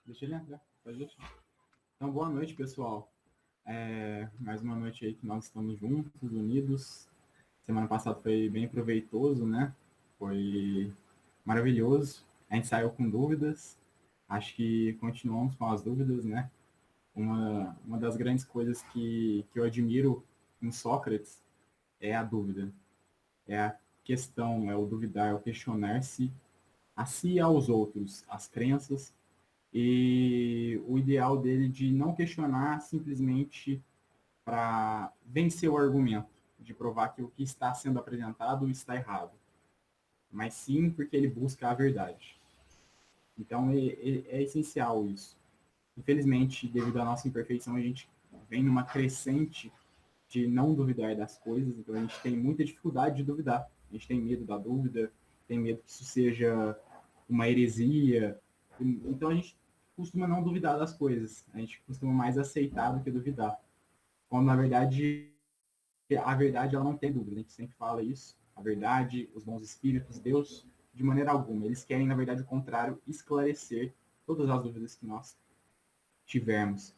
Deixa ele entrar, pode deixar. Então, boa noite, pessoal. Mais uma noite aí que nós estamos juntos, unidos. Semana passada foi bem proveitoso, né? Foi maravilhoso. A gente saiu com dúvidas. Acho que continuamos com as dúvidas, né? Uma das grandes coisas que eu admiro em Sócrates é a dúvida. É a questão, é o duvidar, é o questionar-se a si e aos outros, as crenças, e o ideal dele de não questionar simplesmente para vencer o argumento, de provar que o que está sendo apresentado está errado, mas sim porque ele busca a verdade. Então é essencial isso. Infelizmente, devido à nossa imperfeição, a gente vem numa crescente de não duvidar das coisas, então a gente tem muita dificuldade de duvidar. A gente tem medo da dúvida, tem medo que isso seja uma heresia. Então a gente costuma não duvidar das coisas. A gente costuma mais aceitar do que duvidar. Quando na verdade a verdade ela não tem dúvida. A gente sempre fala isso. A verdade, os bons espíritos, Deus, de maneira alguma. Eles querem na verdade o contrário, esclarecer todas as dúvidas que nós tivermos.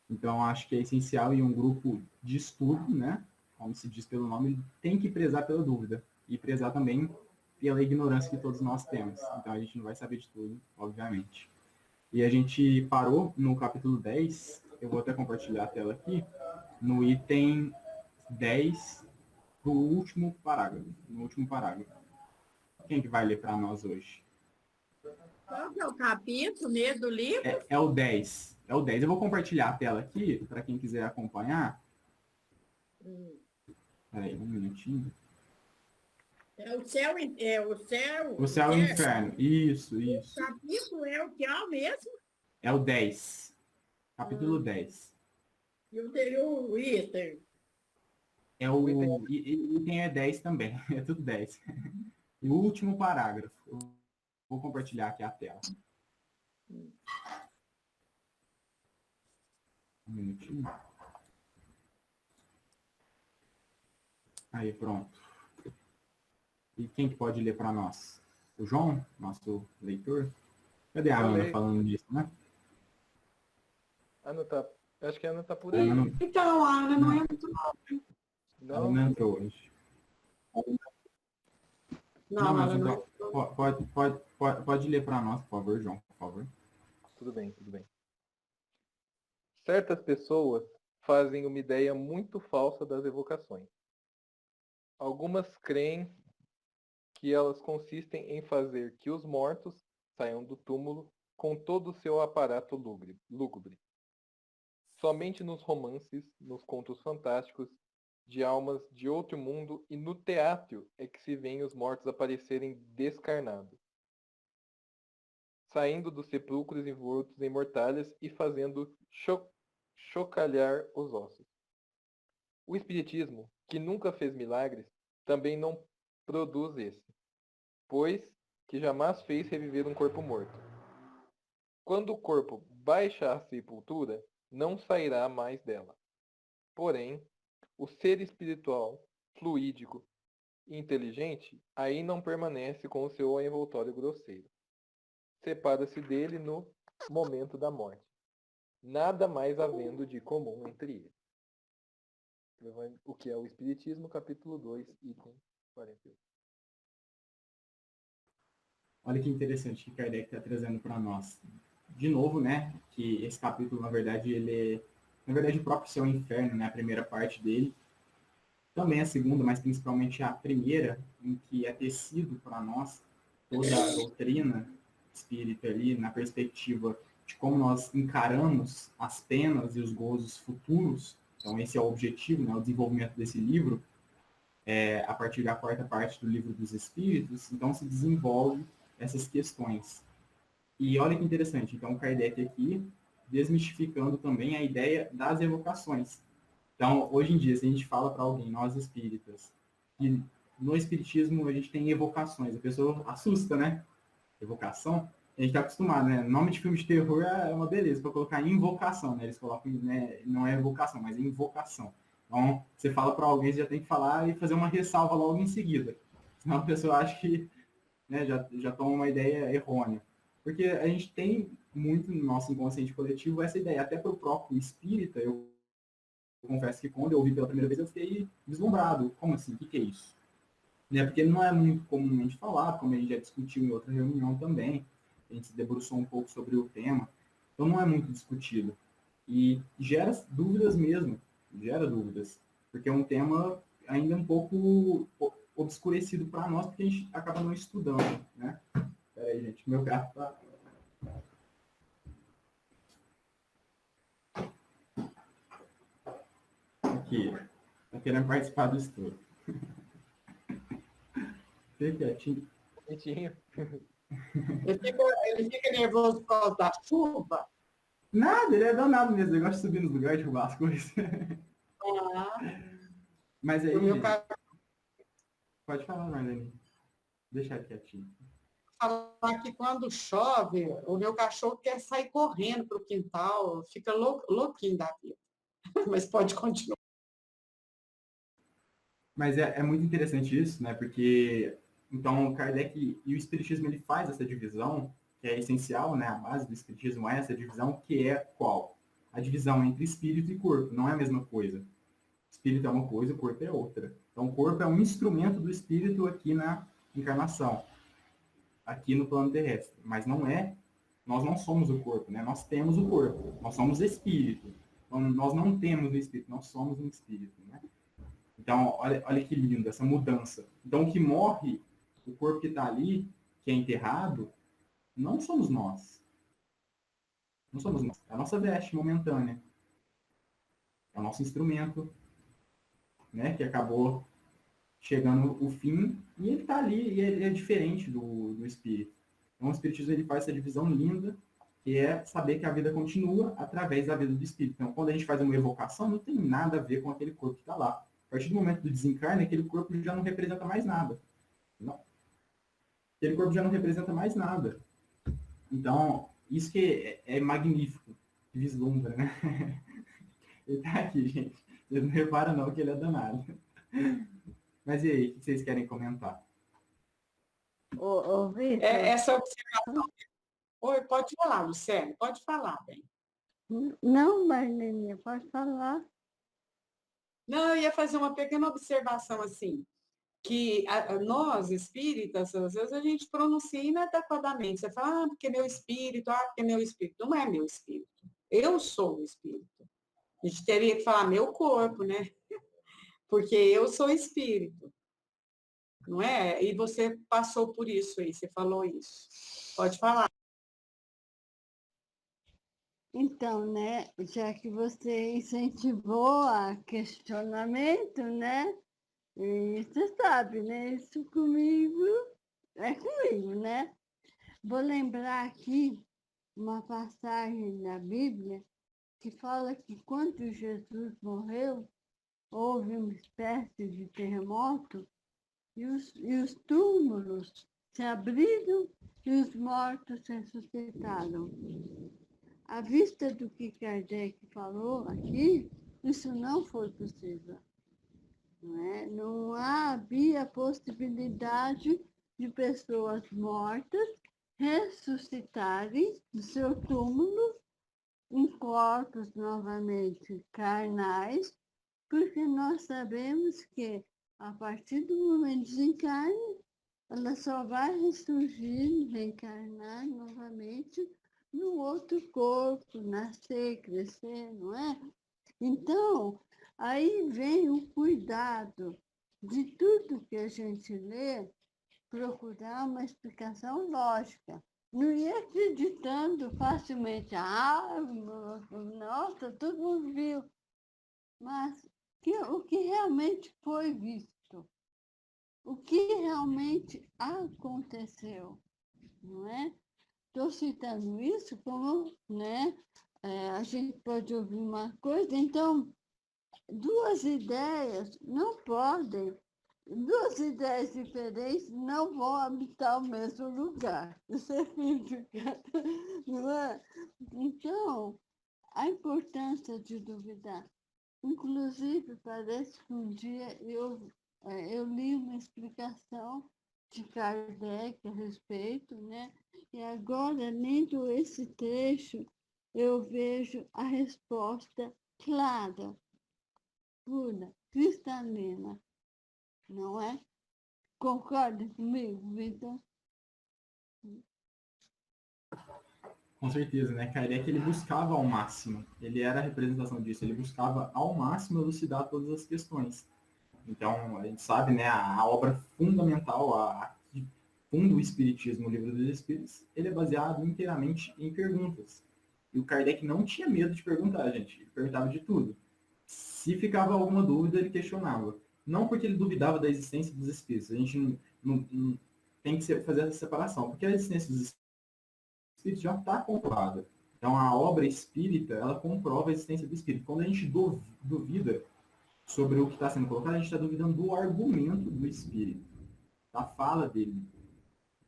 Então, acho que é essencial em um grupo de estudo, né? Como se diz pelo nome, ele tem que prezar pela dúvida e prezar também pela ignorância que todos nós temos. Então, a gente não vai saber de tudo, obviamente. E a gente parou no capítulo 10, eu vou até compartilhar a tela aqui, no item 10 do último parágrafo. No último parágrafo. Quem que vai ler para nós hoje? Qual que é o capítulo, né, do livro? É o 10. É o 10. Eu vou compartilhar a tela aqui, para quem quiser acompanhar. Peraí, um minutinho. É o céu, O céu e o inferno. Isso. O capítulo é o que é o mesmo? É o 10. Capítulo 10. E o item? É o item é 10 também. É tudo 10. E o último parágrafo. Eu vou compartilhar aqui a tela. Um minutinho. Aí, pronto. E quem que pode ler para nós? O João, nosso leitor? Cadê a Ana falando disso, né? Ana tá. Acho que a Ana tá por aí. Então, a Ana não é muito nova. Ela não entrou hoje. Não, mas então, pode ler para nós, por favor, João, por favor. Tudo bem. Certas pessoas fazem uma ideia muito falsa das evocações. Algumas creem que elas consistem em fazer que os mortos saiam do túmulo com todo o seu aparato lúgubre. Somente nos romances, nos contos fantásticos, de almas de outro mundo e no teatro é que se vêem os mortos aparecerem descarnados, saindo dos sepulcros envoltos em mortalhas e fazendo chocalhar os ossos. O espiritismo, que nunca fez milagres, também não produz esse, pois que jamais fez reviver um corpo morto. Quando o corpo baixa à sepultura, não sairá mais dela. Porém, o ser espiritual, fluídico e inteligente, aí não permanece com o seu envoltório grosseiro. Separa-se dele no momento da morte, nada mais havendo de comum entre eles. O que é o Espiritismo, capítulo 2, item 48. Olha que interessante que Kardec está trazendo para nós. De novo, né, que esse capítulo, na verdade, ele é, na verdade, o próprio céu e inferno, né, a primeira parte dele, também a segunda, mas principalmente a primeira, em que é tecido para nós toda a doutrina espírita ali, na perspectiva de como nós encaramos as penas e os gozos futuros. Então, esse é o objetivo, né, o desenvolvimento desse livro, a partir da quarta parte do Livro dos Espíritos. Então, se desenvolve essas questões. E olha que interessante, então, Kardec aqui desmistificando também a ideia das evocações. Então, hoje em dia, se a gente fala para alguém, nós espíritas, que no espiritismo a gente tem evocações, a pessoa assusta, né? Evocação, a gente está acostumado, né? Nome de filme de terror é uma beleza, para colocar invocação, né? Eles colocam, né? Não é evocação, mas é invocação. Então, você fala para alguém, você já tem que falar e fazer uma ressalva logo em seguida. Senão a pessoa acha que, né, já toma uma ideia errônea. Porque a gente tem muito no nosso inconsciente coletivo essa ideia, até para o próprio espírita, eu confesso que quando eu ouvi pela primeira vez eu fiquei deslumbrado. Como assim? O que é isso? Né? Porque não é muito comumente falado, como a gente já discutiu em outra reunião também, a gente se debruçou um pouco sobre o tema, então não é muito discutido. E gera dúvidas mesmo, gera dúvidas, porque é um tema ainda um pouco obscurecido para nós, porque a gente acaba não estudando, né? Peraí, gente, meu gato tá... Aqui, tá querendo participar do estudo. Fica quietinho. Bonitinho. Ele fica nervoso por causa da chuva. Nada, ele é danado mesmo, ele gosta de subir nos lugares e derrubar as coisas. Ah, Mas aí, o meu gente, cachorro pode falar, Marlene. Deixa ele quietinho. fala que quando chove, o meu cachorro quer sair correndo para o quintal, fica louquinho da vida. Mas pode continuar. Mas é muito interessante isso, né? Porque, então, Kardec e o Espiritismo, ele faz essa divisão, que é essencial, né? A base do Espiritismo é essa divisão, que é qual? A divisão entre espírito e corpo. Não é a mesma coisa. Espírito é uma coisa, o corpo é outra. Então, o corpo é um instrumento do espírito aqui na encarnação, aqui no plano terrestre. Mas não é, nós não somos o corpo, né? Nós temos o corpo, nós somos espírito. Então, nós não temos o espírito, nós somos um espírito, né? Então, olha que lindo essa mudança. Então, o que morre, o corpo que está ali, que é enterrado, não somos nós. Não somos nós. É a nossa veste momentânea. É o nosso instrumento, né? Que acabou chegando o fim, e ele está ali, e ele é diferente do espírito. Então, o espiritismo ele faz essa divisão linda, que é saber que a vida continua através da vida do espírito. Então, quando a gente faz uma evocação, não tem nada a ver com aquele corpo que está lá. A partir do momento do desencarne, aquele corpo já não representa mais nada. Não. Aquele corpo já não representa mais nada. Então, isso que é magnífico, que vislumbra, né? Ele está aqui, gente. Vocês não reparam não que ele é danado. Mas e aí, o que vocês querem comentar? Vitor, Essa observação. Oi, pode falar, Luciane, pode falar, bem. não, Marlene, pode falar. Não, eu ia fazer uma pequena observação assim, que nós, espíritas, às vezes a gente pronuncia inadequadamente. Você fala, porque meu espírito, porque meu espírito. Não é meu espírito. Eu sou o espírito. A gente teria que falar meu corpo, né? Porque eu sou espírito, não é? E você passou por isso aí, você falou isso. Pode falar. Então, né, já que você incentivou a questionamento, né, e você sabe, né, isso comigo, é comigo, né? Vou lembrar aqui uma passagem da Bíblia que fala que quando Jesus morreu, houve uma espécie de terremoto e os túmulos se abriram e os mortos ressuscitaram. À vista do que Kardec falou aqui, isso não foi possível. Não havia possibilidade de pessoas mortas ressuscitarem do seu túmulo em corpos novamente carnais, porque nós sabemos que a partir do momento de desencarne, ela só vai ressurgir, reencarnar novamente no outro corpo, nascer, crescer, não é? Então, aí vem o cuidado de tudo que a gente lê, procurar uma explicação lógica. Não ir acreditando facilmente, nossa, todo mundo viu. Mas o que realmente foi visto? O que realmente aconteceu? Não é? Estou citando isso como, né, a gente pode ouvir uma coisa, então, duas ideias diferentes não vão habitar o mesmo lugar. Isso é física, não é? Então, a importância de duvidar. Inclusive, parece que um dia eu li uma explicação de Kardec a respeito, né? E agora, lendo esse trecho, eu vejo a resposta clara, pura, cristalina, não é? Concorda comigo, Vitor? Com certeza, né? Kardec, ele buscava ao máximo, ele era a representação disso, ele buscava ao máximo elucidar todas as questões. Então, a gente sabe, né, a obra fundamental, que funda o Espiritismo, o Livro dos Espíritos, ele é baseado inteiramente em perguntas. E o Kardec não tinha medo de perguntar, gente. Ele perguntava de tudo. Se ficava alguma dúvida, ele questionava. Não porque ele duvidava da existência dos espíritos. A gente não tem que fazer essa separação, porque a existência dos espíritos já está comprovada. Então, a obra espírita, ela comprova a existência do espírito. Quando a gente duvida sobre o que está sendo colocado, a gente está duvidando do argumento do espírito, da fala dele.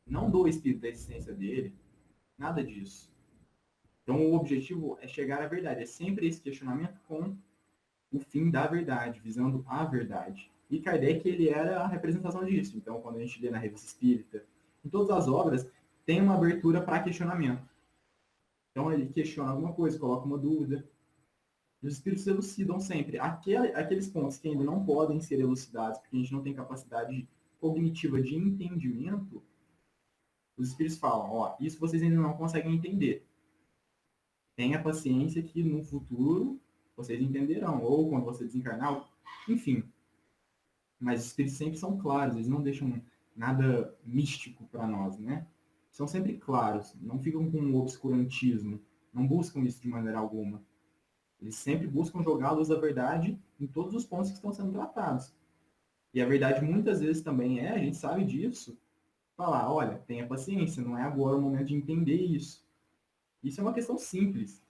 Não do espírito, da existência dele. Nada disso. Então, o objetivo é chegar à verdade. É sempre esse questionamento com o fim da verdade, visando a verdade. E Kardec, ele era a representação disso. Então, quando a gente lê na Revista Espírita, em todas as obras, tem uma abertura para questionamento. Então, ele questiona alguma coisa, coloca uma dúvida. E os espíritos elucidam sempre. Aqueles pontos que ainda não podem ser elucidados, porque a gente não tem capacidade cognitiva de entendimento, os espíritos falam, ó, isso vocês ainda não conseguem entender. Tenha paciência que no futuro vocês entenderão, ou quando você desencarnar, enfim. Mas os espíritos sempre são claros, eles não deixam nada místico para nós, né? São sempre claros, não ficam com um obscurantismo, não buscam isso de maneira alguma. Eles sempre buscam jogar a luz da verdade em todos os pontos que estão sendo tratados. E a verdade muitas vezes também a gente sabe disso, falar, olha, tenha paciência, não é agora o momento de entender isso. Isso é uma questão simples.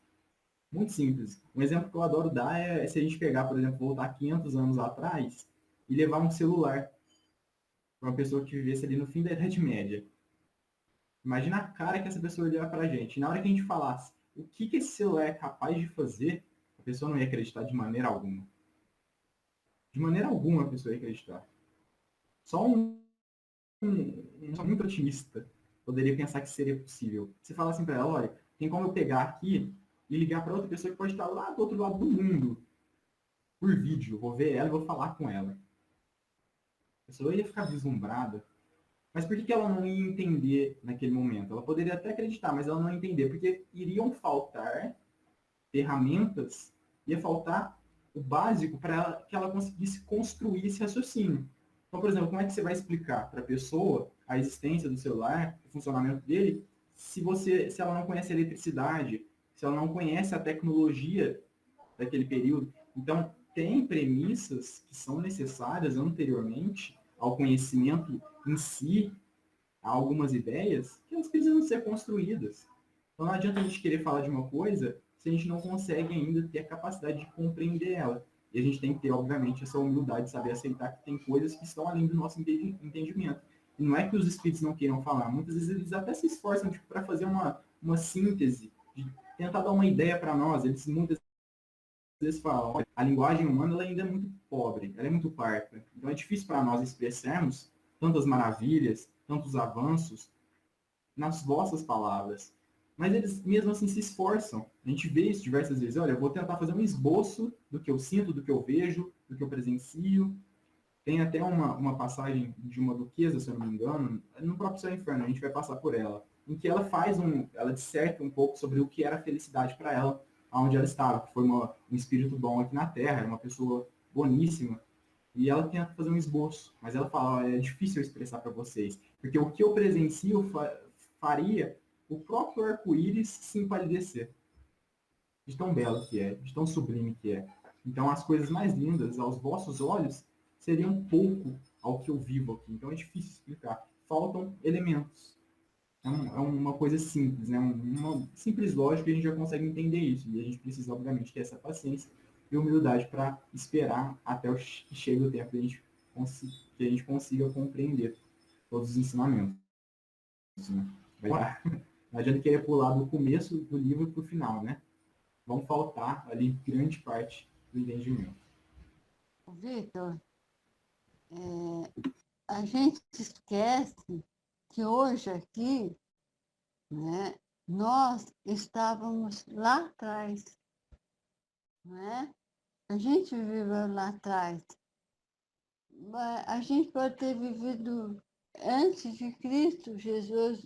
Muito simples. Um exemplo que eu adoro dar é se a gente pegar, por exemplo, voltar 500 anos atrás e levar um celular para uma pessoa que vivesse ali no fim da Idade Média. Imagina a cara que essa pessoa ia olhar para a gente. E na hora que a gente falasse o que esse celular é capaz de fazer, a pessoa não ia acreditar de maneira alguma. De maneira alguma a pessoa ia acreditar. Só um muito otimista poderia pensar que seria possível. Você fala assim para ela, olha, tem como eu pegar aqui e ligar para outra pessoa que pode estar lá do outro lado do mundo, por vídeo. Vou ver ela e vou falar com ela. A pessoa ia ficar deslumbrada. Mas por que ela não ia entender naquele momento? Ela poderia até acreditar, mas ela não ia entender, porque iriam faltar ferramentas, ia faltar o básico para que ela conseguisse construir esse raciocínio. Então, por exemplo, como é que você vai explicar para a pessoa a existência do celular, o funcionamento dele, se ela não conhece a eletricidade, se ela não conhece a tecnologia daquele período? Então, tem premissas que são necessárias anteriormente ao conhecimento em si, a algumas ideias, que elas precisam ser construídas. Então, não adianta a gente querer falar de uma coisa se a gente não consegue ainda ter a capacidade de compreender ela. E a gente tem que ter, obviamente, essa humildade de saber aceitar que tem coisas que estão além do nosso entendimento. E não é que os espíritos não queiram falar. Muitas vezes eles até se esforçam para fazer uma síntese, de tentar dar uma ideia para nós. Eles muitas vezes falam, olha, a linguagem humana ela ainda é muito pobre, ela é muito parca. Então é difícil para nós expressarmos tantas maravilhas, tantos avanços nas vossas palavras. Mas eles mesmo assim se esforçam. A gente vê isso diversas vezes. Olha, eu vou tentar fazer um esboço do que eu sinto, do que eu vejo, do que eu presencio. Tem até uma passagem de uma duquesa, se eu não me engano, no próprio Céu e Inferno, a gente vai passar por ela, em que ela disserta um pouco sobre o que era a felicidade para ela, onde ela estava, que foi um espírito bom aqui na Terra, era uma pessoa boníssima, e ela tenta fazer um esboço, mas ela fala, é difícil eu expressar para vocês, porque o que eu presencio faria o próprio arco-íris se empalidecer, de tão belo que é, de tão sublime que é. Então, as coisas mais lindas aos vossos olhos seriam pouco ao que eu vivo aqui. Então, é difícil explicar. Faltam elementos. É uma coisa simples, né? Uma simples lógica, a gente já consegue entender isso. E a gente precisa, obviamente, ter essa paciência e humildade para esperar até que chegue o tempo que a gente consiga compreender todos os ensinamentos. Né? Não adianta querer pular do começo do livro para o final, né? Vão faltar ali grande parte do entendimento. Vitor, a gente esquece que hoje aqui, né, nós estávamos lá atrás, né? A gente viveu lá atrás. A gente pode ter vivido antes de Cristo, Jesus,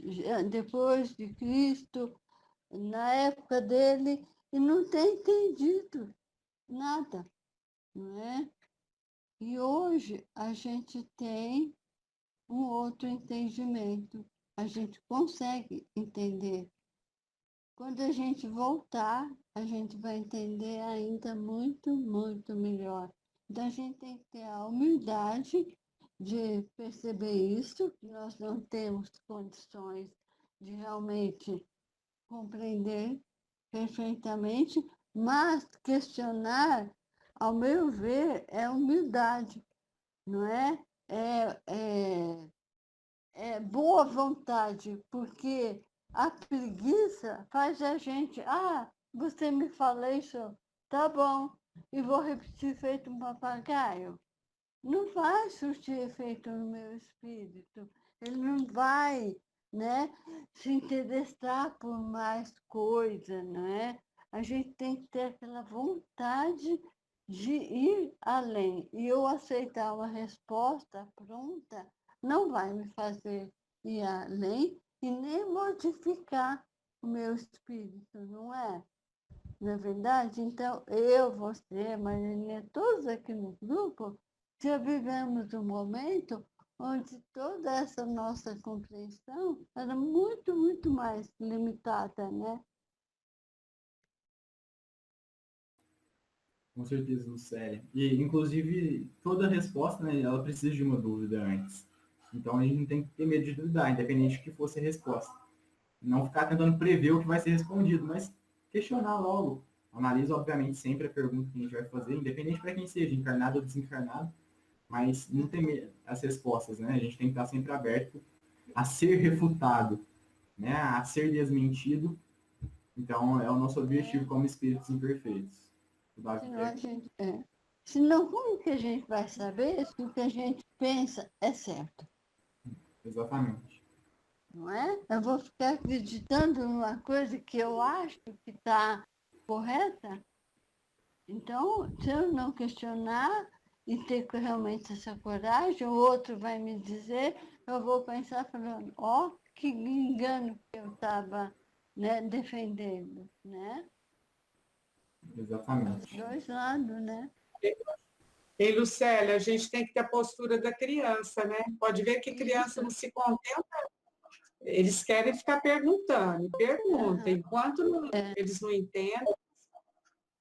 depois de Cristo, na época dele, e não ter entendido nada, não é? E hoje a gente tem um outro entendimento, a gente consegue entender. Quando a gente voltar, a gente vai entender ainda muito, muito melhor. Então, a gente tem que ter a humildade de perceber isso, que nós não temos condições de realmente compreender perfeitamente, mas questionar, ao meu ver, é humildade, não é? É boa vontade, porque a preguiça faz a gente, você me falou isso, tá bom, e vou repetir feito um papagaio. Não vai surtir efeito no meu espírito, ele não vai, né, se interessar por mais coisa, não é? A gente tem que ter aquela vontade de ir além. E eu aceitar uma resposta pronta não vai me fazer ir além e nem modificar o meu espírito, não é? Não é verdade? Então, eu, você, Maria, todos aqui no grupo, já vivemos um momento onde toda essa nossa compreensão era muito, muito mais limitada, né? Com certeza, Lucélia. E, inclusive, toda resposta, né, ela precisa de uma dúvida antes. Então, a gente não tem que ter medo de duvidar, independente do que fosse a resposta. Não ficar tentando prever o que vai ser respondido, mas questionar logo. Analisa, obviamente, sempre a pergunta que a gente vai fazer, independente para quem seja, encarnado ou desencarnado, mas não temer as respostas, né? A gente tem que estar sempre aberto a ser refutado, né? A ser desmentido. Então, é o nosso objetivo como espíritos imperfeitos. Senão, senão, como que a gente vai saber se o que a gente pensa é certo? Exatamente. Não é? Eu vou ficar acreditando numa coisa que eu acho que está correta? Então, se eu não questionar e ter realmente essa coragem, o outro vai me dizer, eu vou pensar falando, que engano que eu estava, né, defendendo, né? Exatamente. Os dois lados, né? E, Lucélia, a gente tem que ter a postura da criança, né? Pode ver que criança não se contenta, eles querem ficar perguntando, e perguntam. Enquanto eles não entendem,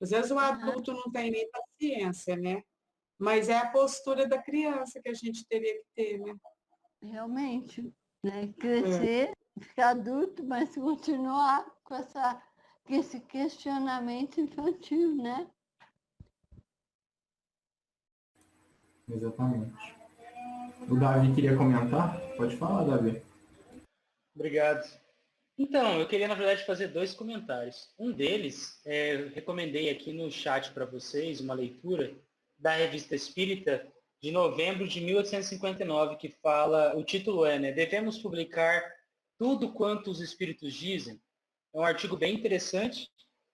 às vezes o adulto não tem nem paciência, né? Mas é a postura da criança que a gente teria que ter, né? Realmente, né? Crescer, ficar adulto, mas continuar com esse questionamento infantil, né? Exatamente. O Davi queria comentar? Pode falar, Davi. Obrigado. Então, eu queria, na verdade, fazer 2 comentários. Um deles, eu recomendei aqui no chat para vocês uma leitura da Revista Espírita de novembro de 1859, que fala, o título é, né, Devemos publicar tudo quanto os espíritos dizem. É um artigo bem interessante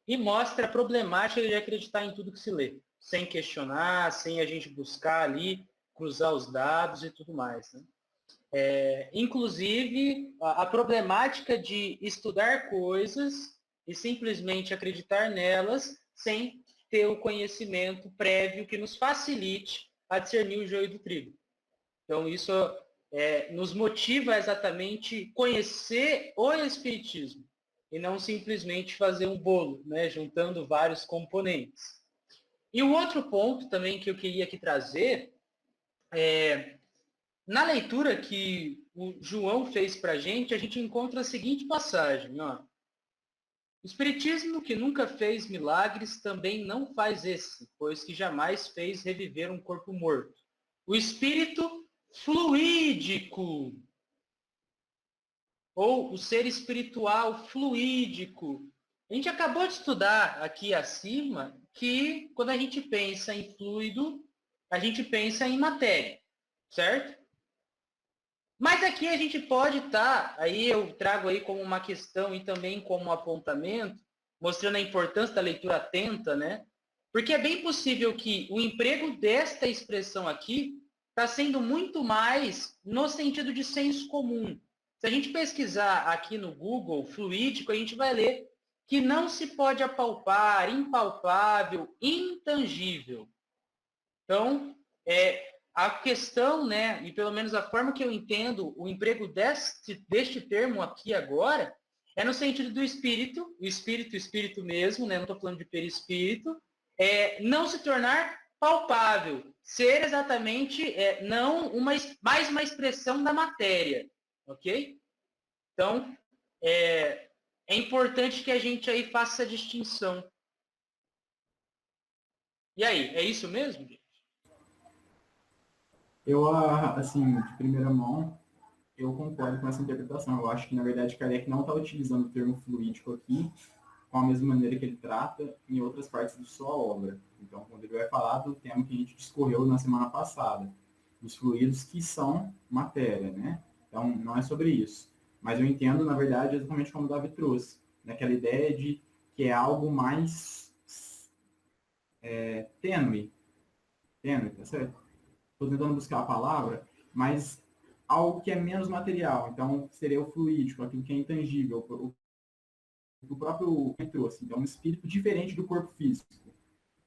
e mostra a problemática de acreditar em tudo que se lê, sem questionar, sem a gente buscar ali, cruzar os dados e tudo mais, né? Inclusive, a problemática de estudar coisas e simplesmente acreditar nelas sem ter o conhecimento prévio que nos facilite a discernir o joio do trigo. Então, isso nos motiva exatamente conhecer o Espiritismo e não simplesmente fazer um bolo, né, juntando vários componentes. E o outro ponto também que eu queria aqui trazer na leitura que o João fez para a gente encontra a seguinte passagem. Ó. O Espiritismo que nunca fez milagres também não faz esse, pois que jamais fez reviver um corpo morto. O espírito fluídico, ou o ser espiritual fluídico. A gente acabou de estudar aqui acima que quando a gente pensa em fluido, a gente pensa em matéria, certo? Mas aqui a gente pode estar, aí eu trago aí como uma questão e também como um apontamento, mostrando a importância da leitura atenta, né? Porque é bem possível que o emprego desta expressão aqui está sendo muito mais no sentido de senso comum. Se a gente pesquisar aqui no Google, fluídico, a gente vai ler que não se pode apalpar, impalpável, intangível. Então, a questão, né, e pelo menos a forma que eu entendo o emprego deste termo aqui agora, é no sentido do espírito, o espírito mesmo, né, não estou falando de perispírito, não se tornar palpável, ser exatamente não mais uma expressão da matéria, ok? Então, é importante que a gente aí faça essa distinção. E aí, é isso mesmo? Eu, assim, de primeira mão, eu concordo com essa interpretação. Eu acho que, na verdade, Kardec não está utilizando o termo fluídico aqui com a mesma maneira que ele trata em outras partes de sua obra. Então, quando ele vai falar do tema que a gente discorreu na semana passada, dos fluidos que são matéria, né? Então, não é sobre isso. Mas eu entendo, na verdade, exatamente como o Davi trouxe, naquela ideia de que é algo mais tênue, tá certo? Estou tentando buscar a palavra, mas algo que é menos material. Então, seria o fluídico, aquilo que é intangível, o próprio que trouxe. Então, um espírito diferente do corpo físico.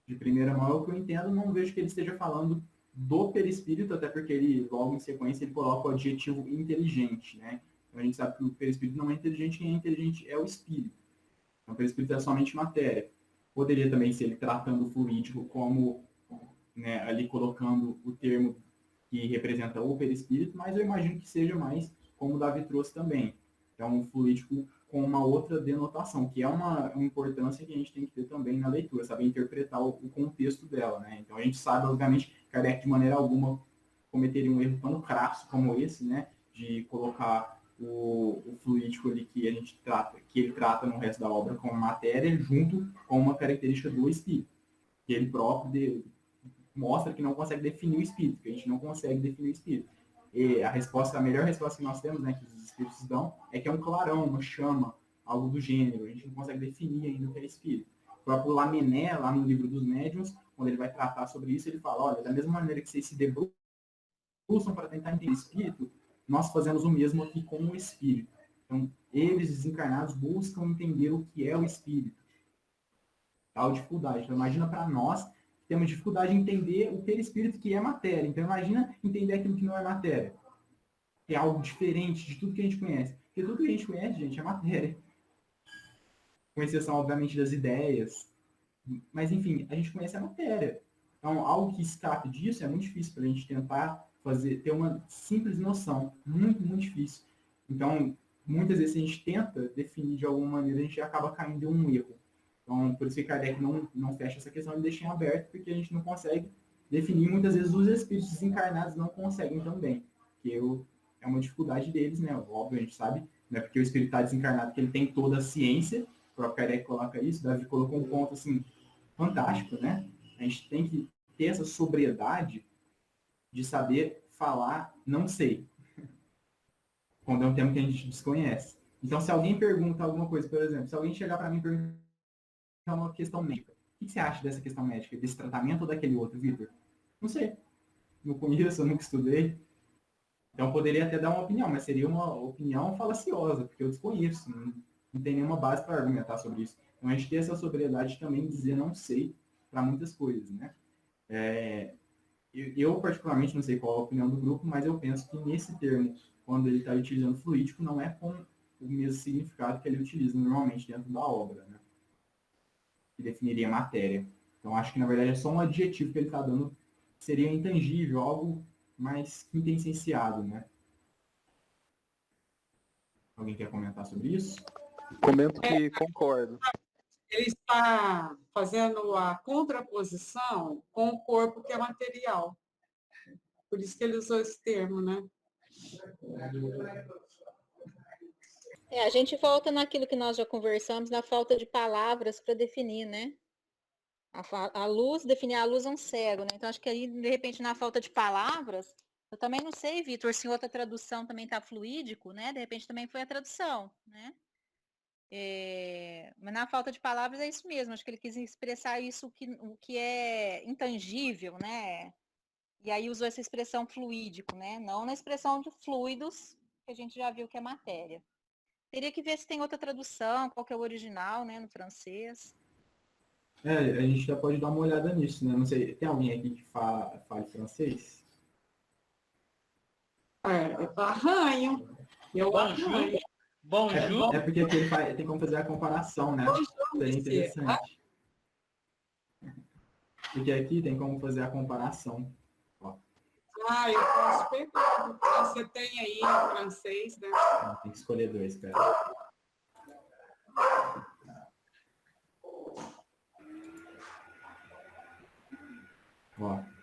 De primeira mão, é o que eu entendo, não vejo que ele esteja falando do perispírito, até porque ele, logo em sequência, ele coloca o adjetivo inteligente, né? Então, a gente sabe que o perispírito não é inteligente, quem é inteligente é o espírito. Então, o perispírito é somente matéria. Poderia também ser ele tratando o fluídico como, né, ali colocando o termo que representa o perispírito, mas eu imagino que seja mais como o Davi trouxe também. Então, o fluídico com uma outra denotação, que é uma importância que a gente tem que ter também na leitura, saber interpretar o contexto dela, né? Então, a gente sabe, obviamente, que Kardec, de maneira alguma, cometeria um erro tão crasso como esse, né? De colocar o fluídico ali que ele trata no resto da obra como matéria, junto com uma característica do espírito, que ele próprio mostra que não consegue definir o espírito, que a gente não consegue definir o espírito. E a melhor resposta que nós temos, né, que os espíritos dão, é que é um clarão, uma chama, algo do gênero. A gente não consegue definir ainda o que é espírito. O próprio Lamennais, lá no livro dos médiuns, quando ele vai tratar sobre isso, ele fala, olha, da mesma maneira que vocês se debruçam para tentar entender o espírito, nós fazemos o mesmo aqui com o espírito. Então, eles, desencarnados, buscam entender o que é o espírito. Tal dificuldade. Então, imagina para nós, temos dificuldade em entender o perispírito, que é matéria. Então, imagina entender aquilo que não é matéria. Que é algo diferente de tudo que a gente conhece. Porque tudo que a gente conhece, gente, é matéria. Com exceção, obviamente, das ideias. Mas, enfim, a gente conhece a matéria. Então, algo que escape disso é muito difícil para a gente tentar ter uma simples noção. Muito, muito difícil. Então, muitas vezes, se a gente tenta definir de alguma maneira, a gente acaba caindo em um erro. Então, por isso que Kardec não fecha essa questão, ele deixa em aberto, porque a gente não consegue definir. Muitas vezes os espíritos desencarnados não conseguem também, que é uma dificuldade deles, né? Óbvio, a gente sabe, não é porque o espírito está desencarnado que ele tem toda a ciência, o próprio Kardec coloca isso, Davi colocou um ponto, assim, fantástico, né? A gente tem que ter essa sobriedade de saber falar, não sei, quando é um tema que a gente desconhece. Então, se alguém pergunta alguma coisa, por exemplo, se alguém chegar para mim e perguntar uma questão médica. O que você acha dessa questão médica? Desse tratamento ou daquele outro, Vitor? Não sei. Não conheço, eu nunca estudei. Então, poderia até dar uma opinião, mas seria uma opinião falaciosa, porque eu desconheço. Não tem nenhuma base para argumentar sobre isso. Então, a gente tem essa sobriedade também de dizer não sei para muitas coisas, né? Eu, particularmente, não sei qual a opinião do grupo, mas eu penso que nesse termo, quando ele está utilizando fluídico, não é com o mesmo significado que ele utiliza normalmente dentro da obra, né? Que definiria matéria. Então, acho que, na verdade, é só um adjetivo que ele está dando, que seria intangível, algo mais quintessenciado, né? Alguém quer comentar sobre isso? Comento que concordo. Ele está fazendo a contraposição com o corpo que é material. Por isso que ele usou esse termo, né? A gente volta naquilo que nós já conversamos, na falta de palavras para definir, né? A luz, definir a luz é um cego, né? Então, acho que aí, de repente, na falta de palavras, Eu também não sei, Vitor, se outra tradução também está fluídico, né? De repente também foi a tradução, né? Mas na falta de palavras é isso mesmo. Acho que ele quis expressar isso o que é intangível, né? E aí usou essa expressão fluídico, né? Não na expressão de fluidos, que a gente já viu que é matéria. Teria que ver se tem outra tradução, qual que é o original, né, no francês. A gente já pode dar uma olhada nisso, né? Não sei, tem alguém aqui que fale francês? Arranho. Eu Bonjour. arranho. Bonjour. É porque aqui tem como fazer a comparação, né? Seria interessante. Porque aqui tem como fazer a comparação. Eu posso pegar. Você tem aí em francês, né? Tem que escolher dois, cara. Ó.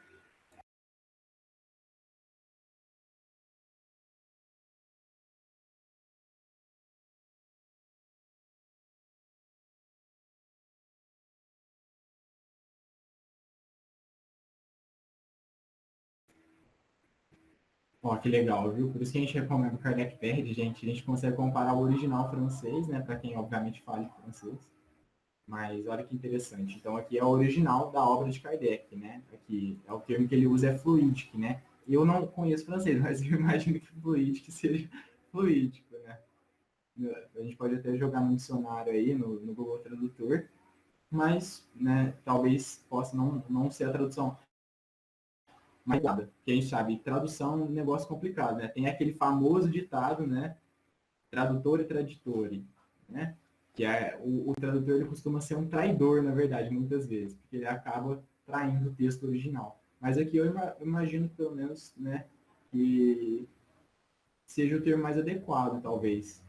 Ó, que legal, viu? Por isso que a gente recomenda o Kardec Perde, gente. A gente consegue comparar o original francês, né? Para quem, obviamente, fala francês. Mas olha que interessante. Então, aqui é o original da obra de Kardec, né? Aqui é o termo que ele usa é fluídique, né? Eu não conheço francês, mas eu imagino que fluídique seja fluídico, né? A gente pode até jogar no dicionário aí, no Google Tradutor, mas, né, talvez possa não ser a tradução mais nada. Porque a gente sabe, tradução é um negócio complicado, né? Tem aquele famoso ditado, né? Tradutor e traditore, né? Que é o tradutor ele costuma ser um traidor, na verdade, muitas vezes, porque ele acaba traindo o texto original. Mas aqui eu imagino, pelo menos, né, que seja o termo mais adequado, talvez.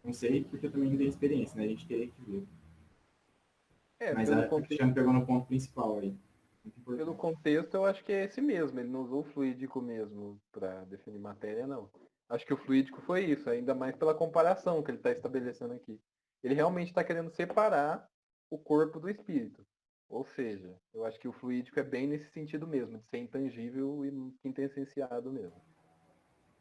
Não sei, porque eu também não tenho experiência, né? A gente teria que ver. Mas Pelo a Cristiano pegou no ponto principal aí. pelo contexto, eu acho que é esse mesmo. Ele não usou o fluídico mesmo para definir matéria, não. Acho que o fluídico foi isso, ainda mais pela comparação que ele está estabelecendo aqui. Ele realmente está querendo separar o corpo do espírito. Ou seja, eu acho que o fluídico é bem nesse sentido mesmo, de ser intangível e quintessenciado mesmo.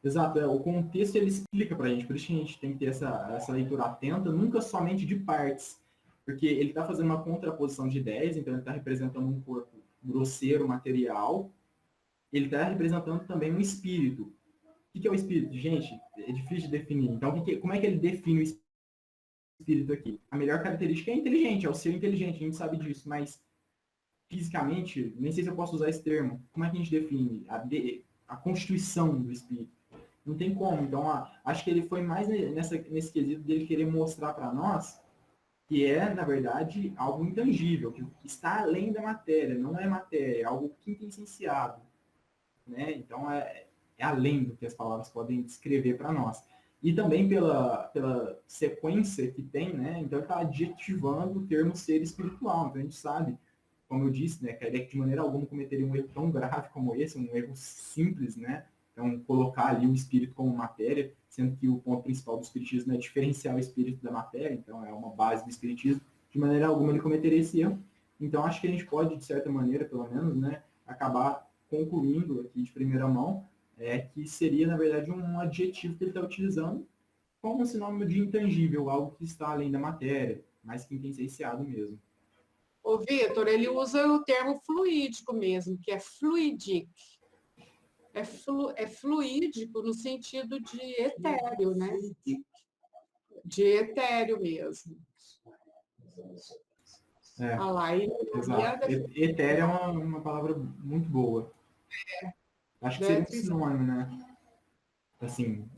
Exato, o contexto ele explica para a gente, por isso que a gente tem que ter essa leitura atenta, nunca somente de partes, porque ele está fazendo uma contraposição de ideias, então ele está representando um corpo grosseiro, material, ele está representando também um espírito. O que é o espírito? Gente, é difícil de definir. Então, como é que ele define o espírito aqui? A melhor característica é inteligente, é o ser inteligente, a gente sabe disso, mas fisicamente, nem sei se eu posso usar esse termo, como é que a gente define a constituição do espírito? Não tem como. Então, acho que ele foi mais nesse quesito dele querer mostrar para nós que é, na verdade, algo intangível, que está além da matéria, não é matéria, é algo quintessenciado, né? Então, é além do que as palavras podem descrever para nós. E também pela sequência que tem, né? Então, ele está adjetivando o termo ser espiritual. Então, a gente sabe, como eu disse, né? Kardec de maneira alguma cometeria um erro tão grave como esse, um erro simples, né? Então, colocar ali o espírito como matéria, sendo que o ponto principal do espiritismo é diferenciar o espírito da matéria, então é uma base do espiritismo, de maneira alguma ele cometeria esse erro. Então, acho que a gente pode, de certa maneira, pelo menos, né, acabar concluindo aqui de primeira mão, que seria, na verdade, um adjetivo que ele está utilizando como um sinônimo de intangível, algo que está além da matéria, mais que quintessenciado mesmo. Ô, Vitor, ele usa o termo fluídico mesmo, que é fluidic. É fluídico no sentido de etéreo, né? De etéreo mesmo. Ah lá, exato. Etéreo é uma palavra muito boa. Acho que seria um sinônimo, né? Assim,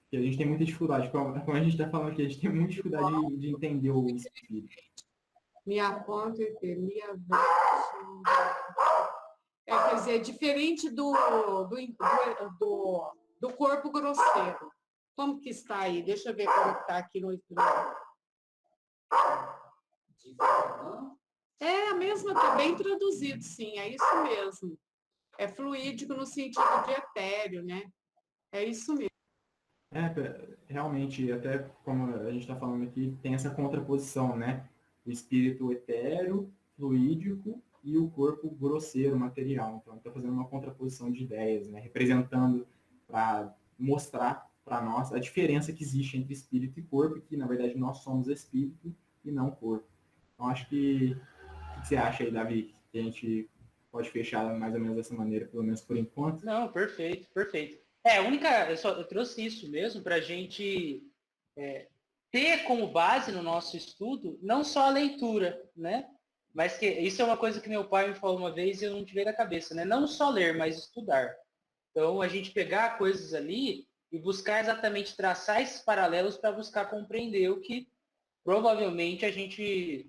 que a gente tem muita dificuldade. Como a gente está falando aqui, a gente tem muita dificuldade de entender o espírito. Minha ponta é minha quer dizer, diferente do corpo grosseiro. Como que está aí? Deixa eu ver como está aqui no. É a mesma, está bem traduzido, sim, é isso mesmo. É fluídico no sentido de etéreo, né? É isso mesmo. Realmente, até como a gente está falando aqui, tem essa contraposição, né? O espírito etéreo, fluídico e o corpo grosseiro, material. Então, ele está fazendo uma contraposição de ideias, né? Representando para mostrar para nós a diferença que existe entre espírito e corpo, que, na verdade, nós somos espírito e não corpo. Então, acho que... O que você acha aí, Davi? Que a gente pode fechar mais ou menos dessa maneira, pelo menos por enquanto? Não, perfeito, perfeito. Eu trouxe isso mesmo para a gente ter como base no nosso estudo não só a leitura, né? Mas que isso é uma coisa que meu pai me falou uma vez e eu não tirei da cabeça, né? Não só ler, mas estudar. Então, a gente pegar coisas ali e buscar exatamente traçar esses paralelos para buscar compreender o que provavelmente a gente,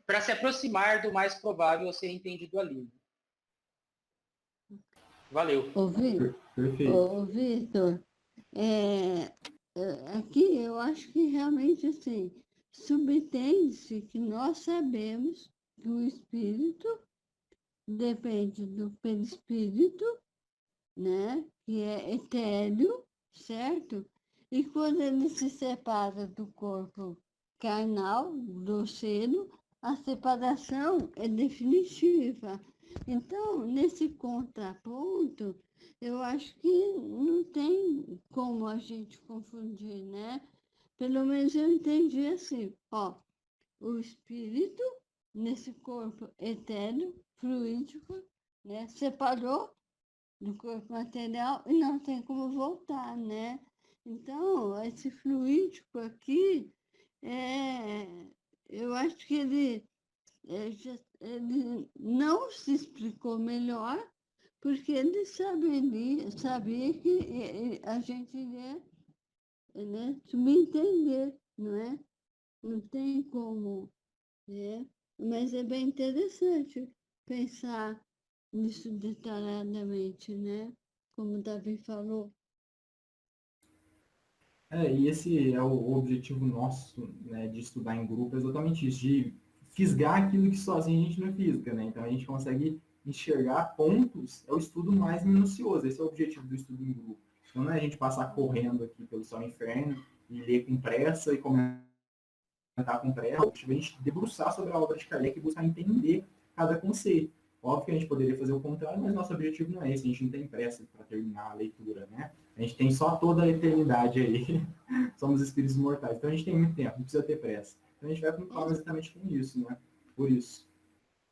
para se aproximar do mais provável a ser entendido ali. Valeu. Perfeito. Ô, Vitor, aqui eu acho que realmente assim, subtende-se que nós sabemos que o espírito depende do perispírito, né? Que é etéreo, certo? E quando ele se separa do corpo carnal, grosseiro, a separação é definitiva. Então, nesse contraponto, eu acho que não tem como a gente confundir, né? Pelo menos eu entendi assim, ó, o espírito nesse corpo etéreo, fluídico, né? Separou do corpo material e não tem como voltar, né? Então, esse fluídico aqui, eu acho que ele não se explicou melhor, porque ele sabia que a gente ia, né, subentender, não é? Não tem como, né? Mas é bem interessante pensar nisso detalhadamente, né? Como o Davi falou. E esse é o objetivo nosso, né, de estudar em grupo, é exatamente isso, de fisgar aquilo que sozinho a gente não fisga, né? Então a gente consegue enxergar pontos, é o estudo mais minucioso, esse é o objetivo do estudo em grupo. Então não é a gente passar correndo aqui pelo céu e inferno e ler com pressa e comentar com pressa, a gente debruçar sobre a obra de Kardec e buscar entender cada conceito. Óbvio que a gente poderia fazer o contrário, mas nosso objetivo não é esse, a gente não tem pressa para terminar a leitura, né? A gente tem só toda a eternidade aí, somos espíritos mortais, então a gente tem muito tempo, não precisa ter pressa. Então a gente vai preocupar exatamente com isso, né? Por isso.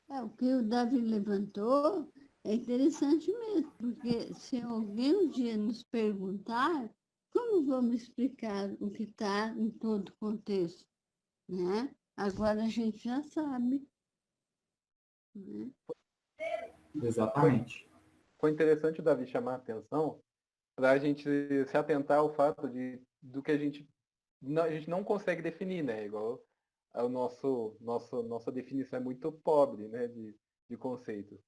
O que o Davi levantou é interessante mesmo, porque se alguém um dia nos perguntar, como vamos explicar o que está em todo o contexto, né? Agora a gente já sabe, né? Exatamente. Foi interessante o Davi chamar a atenção para a gente se atentar ao fato do que a gente não consegue definir, né? Igual nossa definição é muito pobre, né? De conceitos.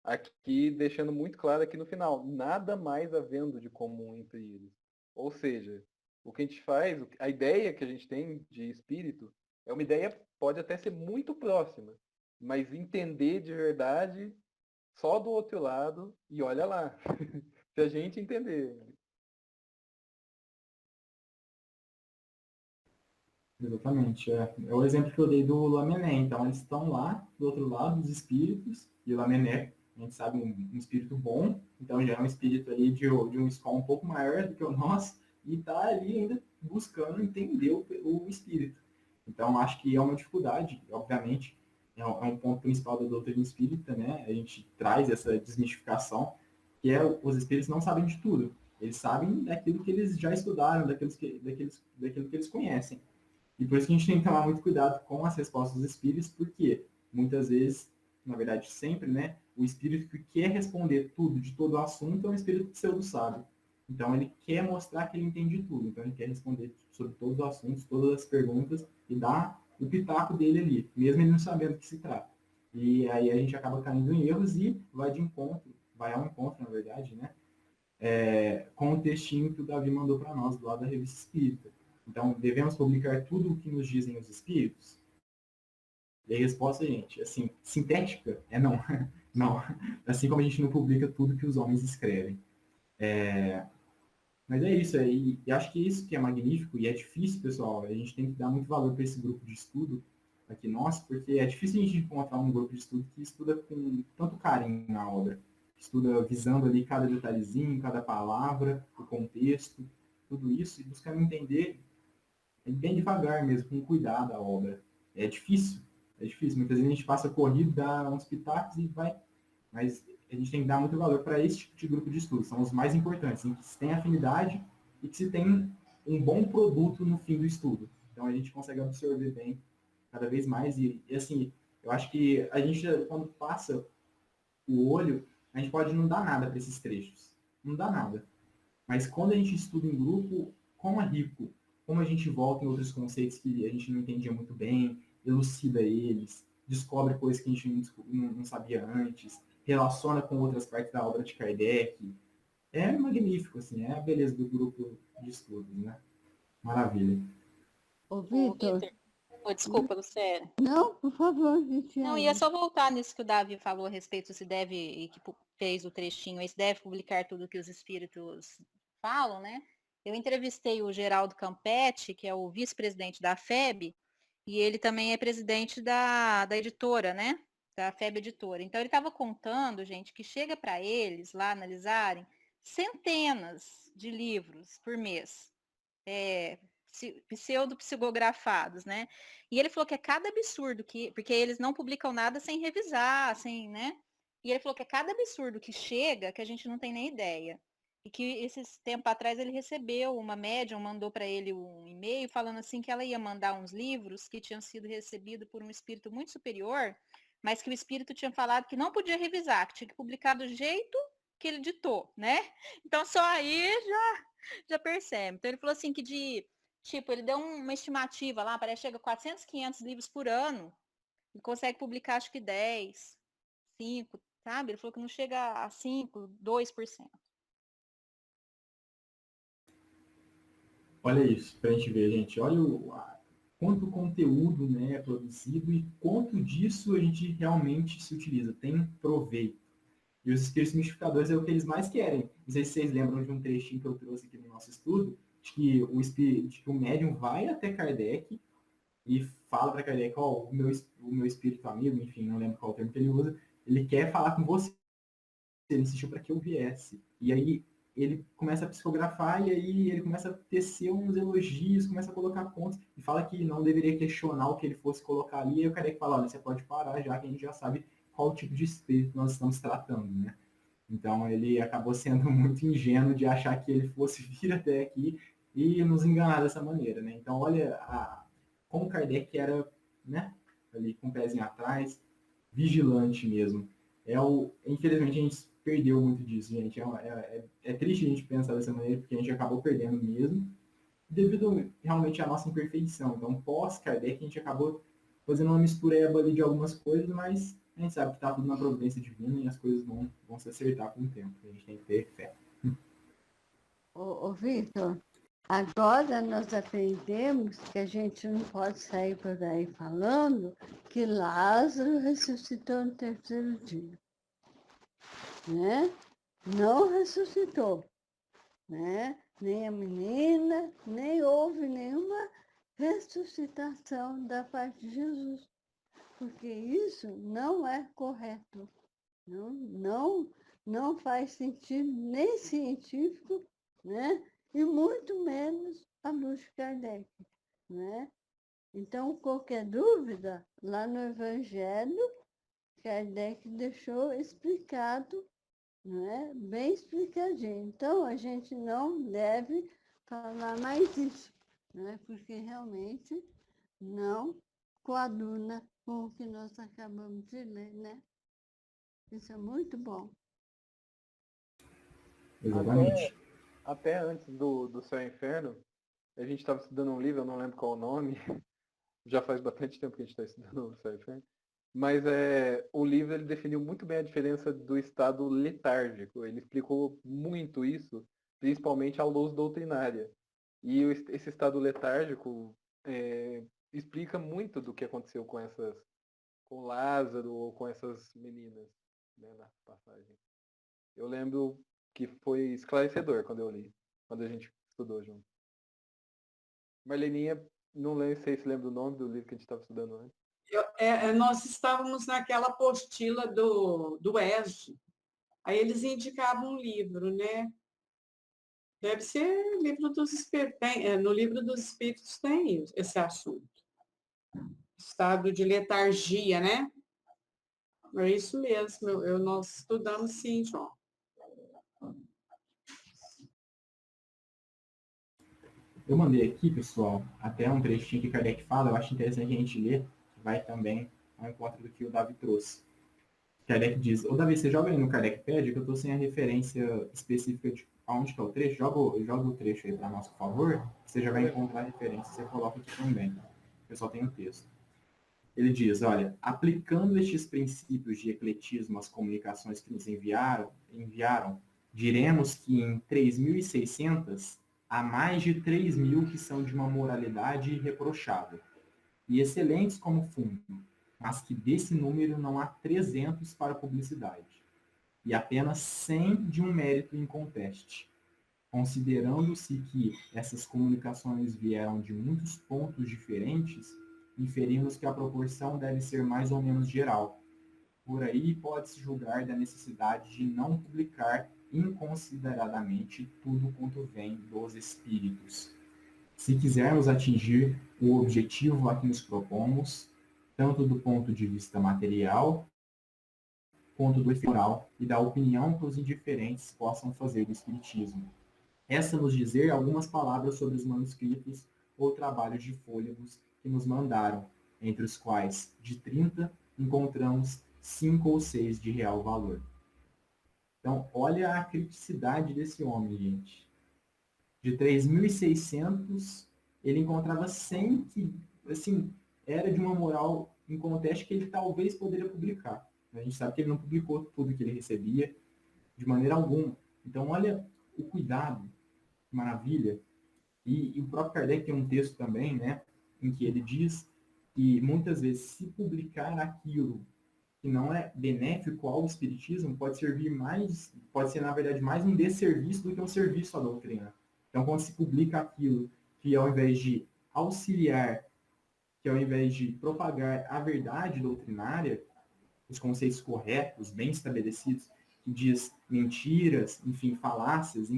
Aqui, deixando muito claro aqui no final, nada mais havendo de comum entre eles. Ou seja, o que a gente faz, a ideia que a gente tem de espírito, é uma ideia, pode até ser muito próxima, mas entender de verdade só do outro lado, e olha lá, se a gente entender. Exatamente. É o exemplo que eu dei do Lamené. Então, eles estão lá, do outro lado, os espíritos, e o Lamené, a gente sabe, um espírito bom, então já é um espírito ali de um escola um pouco maior do que o nosso, e está ali ainda buscando entender o espírito. Então, acho que é uma dificuldade, obviamente, é um ponto principal da doutrina espírita, né? A gente traz essa desmistificação, que é os espíritos não sabem de tudo. Eles sabem daquilo que eles já estudaram, daquilo que eles conhecem. E por isso que a gente tem que tomar muito cuidado com as respostas dos espíritos, porque muitas vezes, na verdade sempre, né, o espírito que quer responder tudo de todo o assunto é um espírito pseudo-sábio. Então ele quer mostrar que ele entende tudo, então ele quer responder sobre todos os assuntos, todas as perguntas e dar o pitaco dele ali, mesmo ele não sabendo do que se trata. E aí a gente acaba caindo em erros e vai ao encontro, na verdade, né, com o textinho que o Davi mandou para nós, do lado da Revista Espírita. Então, devemos publicar tudo o que nos dizem os espíritos? E a resposta, gente, assim, sintética é não. Não. Assim como a gente não publica tudo que os homens escrevem. Mas é isso, e acho que isso que é magnífico e é difícil, pessoal. A gente tem que dar muito valor para esse grupo de estudo, aqui nosso, porque é difícil a gente encontrar um grupo de estudo que estuda com tanto carinho a obra, estuda visando ali cada detalhezinho, cada palavra, o contexto, tudo isso, e buscando entender bem devagar mesmo, com cuidado a obra. É difícil, é difícil. Muitas vezes a gente passa corrido, dá uns pitacos e vai, mas a gente tem que dar muito valor para esse tipo de grupo de estudo. São os mais importantes, em que se tem afinidade e que se tem um bom produto no fim do estudo. Então a gente consegue absorver bem cada vez mais. E assim, eu acho que a gente, quando passa o olho, a gente pode não dar nada para esses trechos. Não dá nada. Mas quando a gente estuda em grupo, como é rico, como a gente volta em outros conceitos que a gente não entendia muito bem, elucida eles, descobre coisas que a gente não sabia antes, relaciona com outras partes da obra de Kardec. É magnífico, assim, é a beleza do grupo de estudos, né? Maravilha. Ô, Ô, Vitor, Vitor. Ô, desculpa, Lucélia. não, por favor, Não, Cristiane. ia só voltar nisso que o Davi falou a respeito se deve, e que fez o trechinho, aí se deve publicar tudo que os espíritos falam, né? Eu entrevistei o Geraldo Campetti, que é o vice-presidente da FEB, e ele também é presidente da editora, né? Da FEB Editora. Então ele estava contando, gente, que chega para eles lá analisarem centenas de livros por mês. Pseudo-psicografados, né? E ele falou que é cada absurdo que, porque eles não publicam nada sem revisar, sem, né? E ele falou que é cada absurdo que chega que a gente não tem nem ideia. E que esses tempo atrás ele recebeu, uma médium mandou para ele um e-mail falando assim que ela ia mandar uns livros que tinham sido recebidos por um espírito muito superior, mas que o espírito tinha falado que não podia revisar, que tinha que publicar do jeito que ele ditou, né? Então só aí já percebe. Então ele falou assim que tipo, ele deu uma estimativa lá, parece que chega a 400, 500 livros por ano. Ele consegue publicar acho que 10, 5, sabe? Ele falou que não chega a 5, 2%. Olha isso, para a gente ver, gente. Olha quanto conteúdo, né, é produzido e quanto disso a gente realmente se utiliza, tem proveito. E os espíritos mistificadores é o que eles mais querem. Não sei se vocês lembram de um trechinho que eu trouxe aqui no nosso estudo, de que o médium vai até Kardec e fala para Kardec, ó, o meu espírito amigo, enfim, não lembro qual termo que ele usa, ele quer falar com você, ele insistiu para que eu viesse. E aí ele começa a psicografar e aí ele começa a tecer uns elogios, começa a colocar pontos e fala que não deveria questionar o que ele fosse colocar ali. E aí o Kardec fala, olha, você pode parar já que a gente já sabe qual tipo de espírito nós estamos tratando, né? Então ele acabou sendo muito ingênuo de achar que ele fosse vir até aqui e nos enganar dessa maneira, né? Então olha como Kardec era, né? Ali com o pezinho atrás, vigilante mesmo. Infelizmente a gente perdeu muito disso, gente. É triste a gente pensar dessa maneira, porque a gente acabou perdendo mesmo, devido realmente à nossa imperfeição. Então, pós-Kardec, a gente acabou fazendo uma mistureba ali de algumas coisas, mas a gente sabe que está tudo na providência divina e as coisas vão se acertar com o tempo. A gente tem que ter fé. Ô, Vitor, agora nós aprendemos que a gente não pode sair por aí falando que Lázaro ressuscitou no terceiro dia, né? Não ressuscitou, né? Nem a menina, nem houve nenhuma ressuscitação da parte de Jesus, porque isso não é correto, não faz sentido nem científico, né? E muito menos a luz de Kardec, né? Então, qualquer dúvida, lá no Evangelho, Kardec deixou explicado, né? Bem explicadinho. Então, a gente não deve falar mais isso, né? Porque realmente não coaduna com o que nós acabamos de ler, né? Isso é muito bom. Exatamente. Até antes do Céu e Inferno, a gente estava estudando um livro, eu não lembro qual o nome, já faz bastante tempo que a gente está estudando o Céu e Inferno, mas o livro ele definiu muito bem a diferença do estado letárgico. Ele explicou muito isso, principalmente à luz doutrinária. E esse estado letárgico explica muito do que aconteceu com Lázaro ou com essas meninas, né, na passagem. Eu lembro que foi esclarecedor quando eu li, quando a gente estudou junto. Marleninha, não sei se lembra o nome do livro que a gente estava estudando antes. Nós estávamos naquela apostila do ESG. Aí eles indicavam um livro, né? Deve ser livro dos espíritos. No livro dos espíritos tem esse assunto. Estado de letargia, né? É isso mesmo. Nós estudamos sim, João. Eu mandei aqui, pessoal, até um trechinho que Kardec fala, eu acho interessante a gente ler, que vai também ao encontro do que o Davi trouxe. Kardec diz, ô Davi, você joga aí no Kardecpedia, que eu estou sem a referência específica de aonde que é o trecho, joga o trecho aí para nós, por favor, você já vai encontrar a referência, você coloca aqui também. Eu só tenho o texto. Ele diz, olha, aplicando estes princípios de ecletismo às comunicações que nos enviaram, diremos que em 3.600 há mais de 3.000 que são de uma moralidade irreprochável e excelentes como fundo, mas que desse número não há 300 para publicidade e apenas 100 de um mérito inconteste. Considerando-se que essas comunicações vieram de muitos pontos diferentes, inferimos que a proporção deve ser mais ou menos geral. Por aí pode-se julgar da necessidade de não publicar inconsideradamente tudo quanto vem dos espíritos. Se quisermos atingir o objetivo a que nos propomos, tanto do ponto de vista material, quanto do moral e da opinião que os indiferentes possam fazer do espiritismo. Resta nos dizer algumas palavras sobre os manuscritos ou trabalhos de fôlegos que nos mandaram, entre os quais, de 30, encontramos 5 ou 6 de real valor. Então, olha a criticidade desse homem, gente. De 3.600, ele encontrava 100 que, assim, era de uma moral inconteste que ele talvez poderia publicar. A gente sabe que ele não publicou tudo que ele recebia, de maneira alguma. Então, olha o cuidado, que maravilha. E o próprio Kardec tem um texto também, né, em que ele diz que muitas vezes, se publicar aquilo que não é benéfico ao espiritismo, pode ser, na verdade, mais um desserviço do que um serviço à doutrina. Então, quando se publica aquilo que, ao invés de auxiliar, que ao invés de propagar a verdade doutrinária, os conceitos corretos, bem estabelecidos, que diz mentiras, enfim, falácias,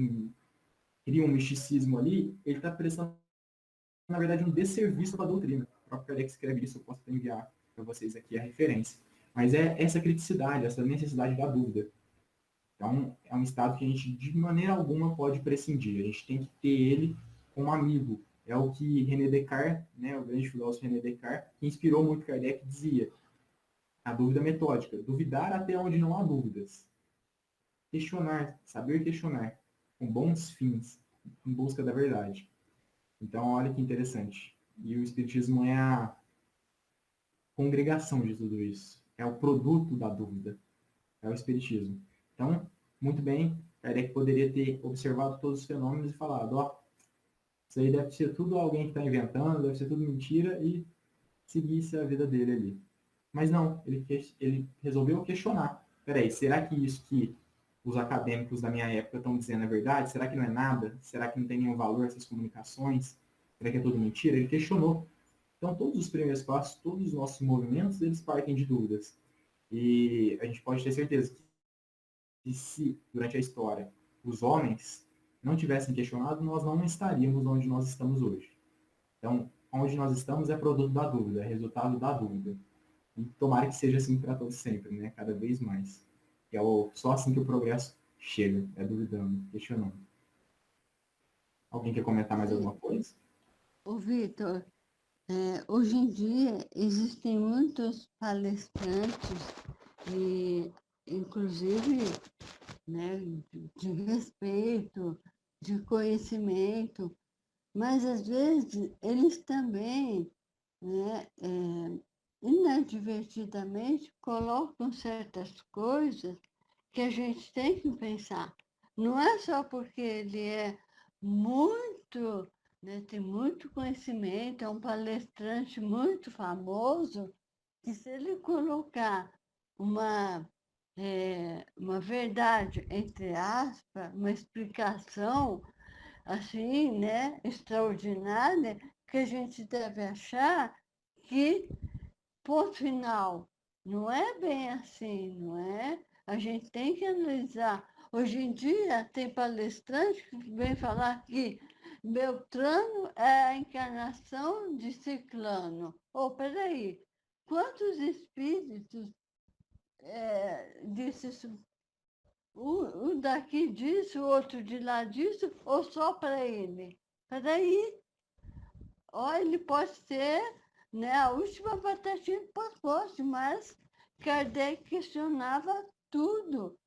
cria um misticismo ali, ele está prestando, na verdade, um desserviço para a doutrina. O próprio Kardec escreve isso, eu posso enviar para vocês aqui a referência. Mas é essa criticidade, essa necessidade da dúvida. Então, é um estado que a gente, de maneira alguma, pode prescindir. A gente tem que ter ele como amigo. É o que René Descartes, né, o grande filósofo René Descartes, que inspirou muito Kardec, dizia: a dúvida metódica, duvidar até onde não há dúvidas. Questionar, saber questionar, com bons fins, em busca da verdade. Então, olha que interessante. E o Espiritismo é a congregação de tudo isso. É o produto da dúvida. É o Espiritismo. Então, muito bem, Kardec poderia ter observado todos os fenômenos e falado, ó, isso aí deve ser tudo alguém que está inventando, deve ser tudo mentira, e seguisse a vida dele ali. Mas não, ele resolveu questionar. Peraí, será que isso que os acadêmicos da minha época estão dizendo é verdade? Será que não é nada? Será que não tem nenhum valor essas comunicações? Será que é tudo mentira? Ele questionou. Então, todos os primeiros passos, todos os nossos movimentos, eles partem de dúvidas. E a gente pode ter certeza que se, durante a história, os homens não tivessem questionado, nós não estaríamos onde nós estamos hoje. Então, onde nós estamos é produto da dúvida, é resultado da dúvida. E tomara que seja assim para todos sempre, né? Cada vez mais. Que é só assim que o progresso chega, é duvidando, questionando. Alguém quer comentar mais alguma coisa? Ô, Vitor, hoje em dia existem muitos palestrantes, e, inclusive, né, de respeito, de conhecimento, mas às vezes eles também, né, inadvertidamente colocam certas coisas que a gente tem que pensar. Não é só porque ele é muito, né, tem muito conhecimento, é um palestrante muito famoso, que se ele colocar uma verdade, entre aspas, uma explicação assim, né, extraordinária, que a gente deve achar que ponto final. Não é bem assim, não é? A gente tem que analisar. Hoje em dia, tem palestrante que vem falar que Beltrano é a encarnação de Ciclano. Oh, peraí, quantos espíritos disse isso? Um daqui disse, o outro de lá disse, ou só para ele? Peraí, ó, ele pode ser, né, a última batatinha do pacote, mas Kardec questionava tudo,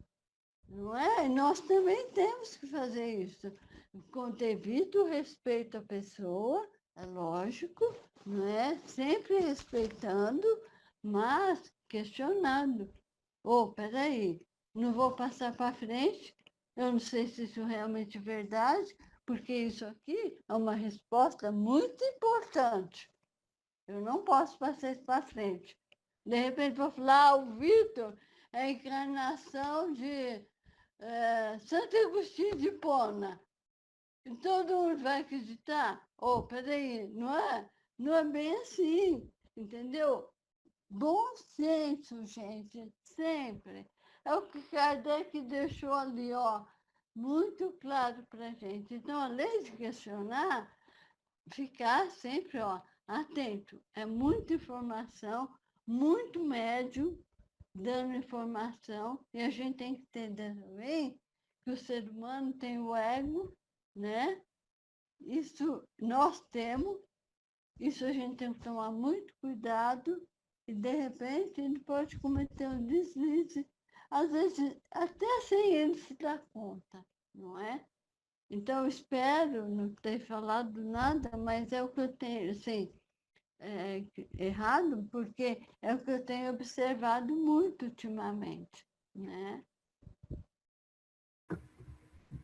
não é? Nós também temos que fazer isso, com devido respeito à pessoa, é lógico, não é? Sempre respeitando, mas questionando. Peraí, não vou passar para frente, eu não sei se isso realmente é verdade, porque isso aqui é uma resposta muito importante. Eu não posso passar isso para frente. De repente, vou falar, o Vitor é a encarnação de Santo Agostinho de Hipona. E todo mundo vai acreditar? Peraí, não é bem assim, entendeu? Bom senso, gente, sempre. É o que Kardec deixou ali, ó, muito claro para a gente. Então, além de questionar, ficar sempre, ó, atento. É muita informação, muito médium dando informação, e a gente tem que entender também que o ser humano tem o ego, né? Isso nós temos, isso a gente tem que tomar muito cuidado, e de repente ele pode cometer um deslize, às vezes até sem ele se dar conta, não é? Então, eu espero não ter falado nada, mas é o que eu tenho, assim, errado, porque é o que eu tenho observado muito ultimamente, né?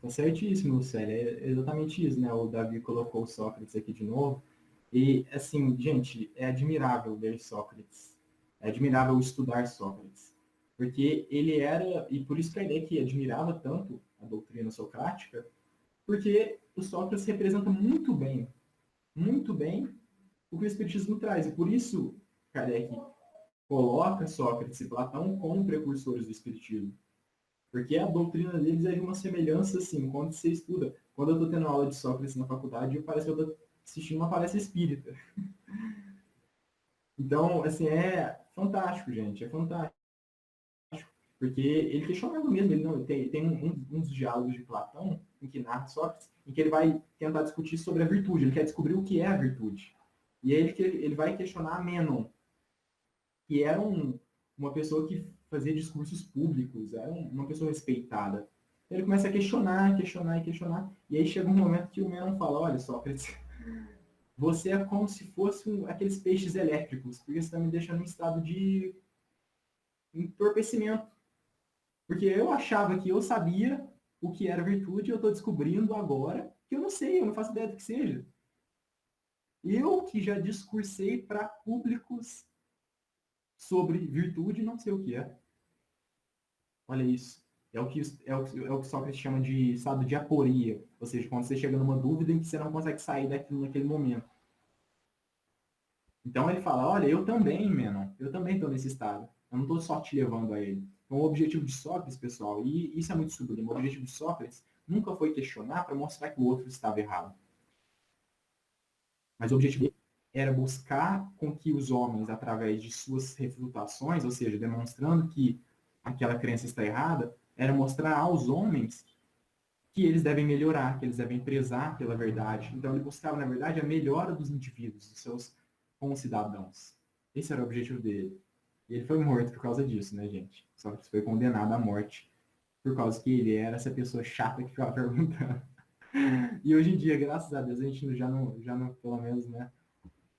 Tá certíssimo, Lucélia. É exatamente isso, né? O Davi colocou o Sócrates aqui de novo. E, assim, gente, é admirável ver Sócrates. É admirável estudar Sócrates. Porque ele era, e por isso que a ideia que admirava tanto a doutrina socrática, porque o Sócrates representa muito bem o que o Espiritismo traz. E por isso, Kardec coloca Sócrates e Platão como precursores do Espiritismo. Porque a doutrina deles é de uma semelhança, assim, quando você estuda. Quando eu estou tendo aula de Sócrates na faculdade, parece que eu estou assistindo uma palestra espírita. Então, assim, é fantástico, gente, é fantástico. Porque ele questionava mesmo, ele não, tem uns diálogos de Platão, em que narra Sócrates, em que ele vai tentar discutir sobre a virtude, ele quer descobrir o que é a virtude. E aí ele vai questionar Mênon, que era uma pessoa que fazia discursos públicos, era uma pessoa respeitada. Ele começa a questionar, e aí chega um momento que o Mênon fala, olha, Sócrates, você é como se fosse aqueles peixes elétricos, porque você está me deixando em estado de entorpecimento. Porque eu achava que eu sabia o que era virtude, e eu estou descobrindo agora que eu não sei, eu não faço ideia do que seja. Eu que já discursei para públicos sobre virtude, não sei o que é. Olha isso. É o que Sócrates chama de estado de aporia. Ou seja, quando você chega numa dúvida em que você não consegue sair daquilo naquele momento. Então ele fala, olha, eu também, Mênon, eu também estou nesse estado. Eu não estou só te levando a ele. Então o objetivo de Sócrates, pessoal, e isso é muito sublime, o objetivo de Sócrates nunca foi questionar para mostrar que o outro estava errado. Mas o objetivo dele era buscar com que os homens, através de suas refutações, ou seja, demonstrando que aquela crença está errada, era mostrar aos homens que eles devem melhorar, que eles devem prezar pela verdade. Então ele buscava, na verdade, a melhora dos indivíduos, dos seus concidadãos. Esse era o objetivo dele. E ele foi morto por causa disso, né, gente? Sócrates foi condenado à morte por causa que ele era essa pessoa chata que ficava perguntando. E hoje em dia, graças a Deus, a gente já não pelo menos, né,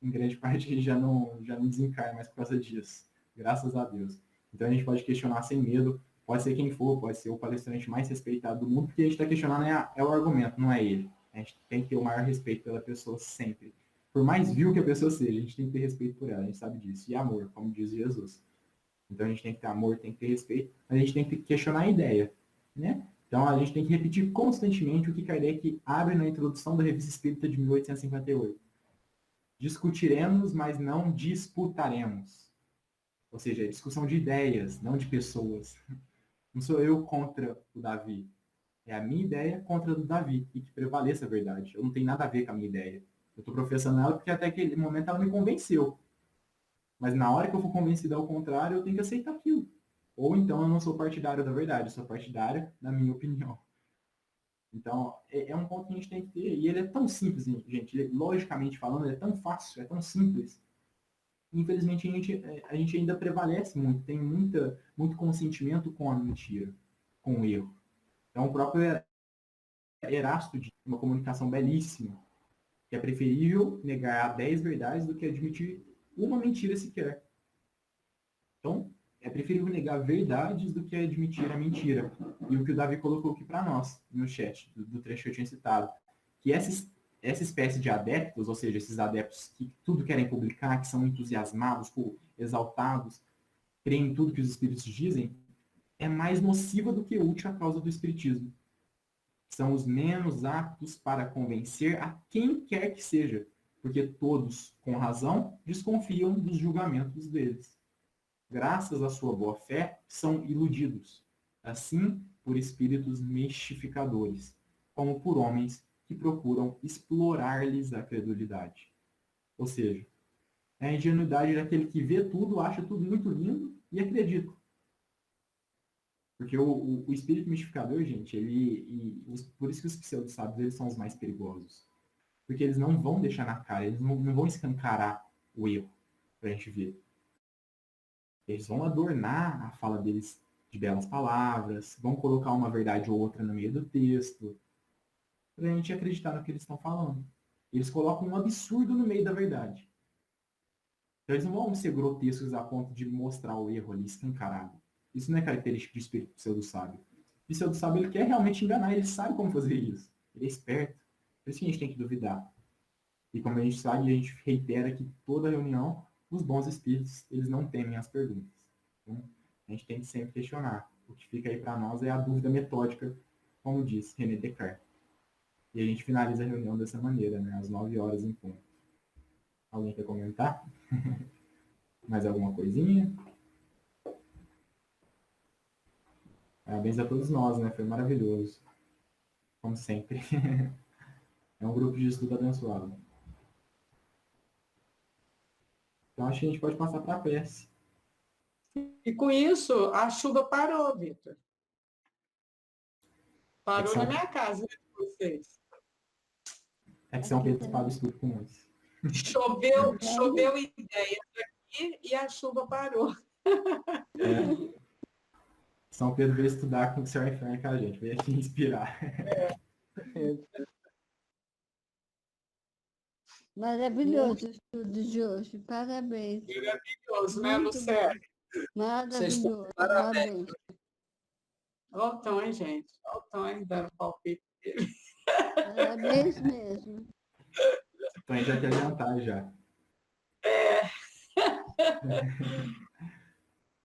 em grande parte, a gente já não desencarna mais por causa disso. Graças a Deus. Então a gente pode questionar sem medo, pode ser quem for, pode ser o palestrante mais respeitado do mundo, porque a gente está questionando é o argumento, não é ele. A gente tem que ter o maior respeito pela pessoa sempre. Por mais vil que a pessoa seja, a gente tem que ter respeito por ela, a gente sabe disso. E amor, como diz Jesus. Então a gente tem que ter amor, tem que ter respeito, mas a gente tem que questionar a ideia, né? Então a gente tem que repetir constantemente o que Kardec abre na introdução da Revista Espírita de 1858. Discutiremos, mas não disputaremos. Ou seja, é discussão de ideias, não de pessoas. Não sou eu contra o Davi. É a minha ideia contra a do Davi. E que prevaleça a verdade. Eu não tenho nada a ver com a minha ideia. Eu estou professando ela porque até aquele momento ela me convenceu. Mas na hora que eu for convencido ao contrário, eu tenho que aceitar aquilo. Ou então eu não sou partidário da verdade, eu sou partidário da minha opinião. Então, é um ponto que a gente tem que ter. E ele é tão simples, gente. Ele, logicamente falando, ele é tão fácil, é tão simples. Infelizmente, a gente ainda prevalece muito, tem muito consentimento com a mentira, com o erro. Então, o próprio Erasto diz uma comunicação belíssima, que é preferível negar 10 verdades do que admitir uma mentira sequer. Então, é preferível negar verdades do que admitir a mentira. E o que o Davi colocou aqui para nós, no chat, do trecho que eu tinha citado, que essa espécie de adeptos, ou seja, esses adeptos que tudo querem publicar, que são entusiasmados, exaltados, creem em tudo que os espíritos dizem, é mais nociva do que útil à causa do espiritismo. São os menos aptos para convencer a quem quer que seja, porque todos, com razão, desconfiam dos julgamentos deles. Graças à sua boa fé, são iludidos, assim por espíritos mistificadores, como por homens que procuram explorar-lhes a credulidade. Ou seja, é a ingenuidade daquele que vê tudo, acha tudo muito lindo e acredita. Porque o espírito mistificador, gente, por isso que os pseudo-sábios, eles são os mais perigosos. Porque eles não vão deixar na cara, eles não vão escancarar o erro pra gente ver. Eles vão adornar a fala deles de belas palavras, vão colocar uma verdade ou outra no meio do texto, para a gente acreditar no que eles estão falando. Eles colocam um absurdo no meio da verdade. Então eles não vão ser grotescos a ponto de mostrar o erro ali escancarado. Isso não é característica de espírito pseudo-sábio. O pseudo-sábio, ele quer realmente enganar, ele sabe como fazer isso. Ele é esperto. Por isso que a gente tem que duvidar. E como a gente sabe, a gente reitera aqui toda reunião, os bons espíritos, eles não temem as perguntas. Então, a gente tem que sempre questionar. O que fica aí para nós é a dúvida metódica, como diz René Descartes. E a gente finaliza a reunião dessa maneira, né? Às 9 horas em ponto. Alguém quer comentar? Mais alguma coisinha? Parabéns a todos nós, né? Foi maravilhoso. Como sempre. É um grupo de estudo abençoado. Então acho que a gente pode passar para a prece. E com isso, a chuva parou, Vitor. Parou na minha casa, né, de vocês. É que São Pedro para o estudo com nós. Choveu ideias aqui e a chuva parou. É. São Pedro veio estudar com o Sr. Inferno com a gente, veio aqui inspirar. Maravilhoso o estudo de hoje, parabéns. Maravilhoso, né, Lucélia? Maravilhoso, parabéns. Olha o Tom, hein, gente? Olha o Tom, hein, dando palpite dele. Parabéns mesmo. Então a gente já quer adiantar já.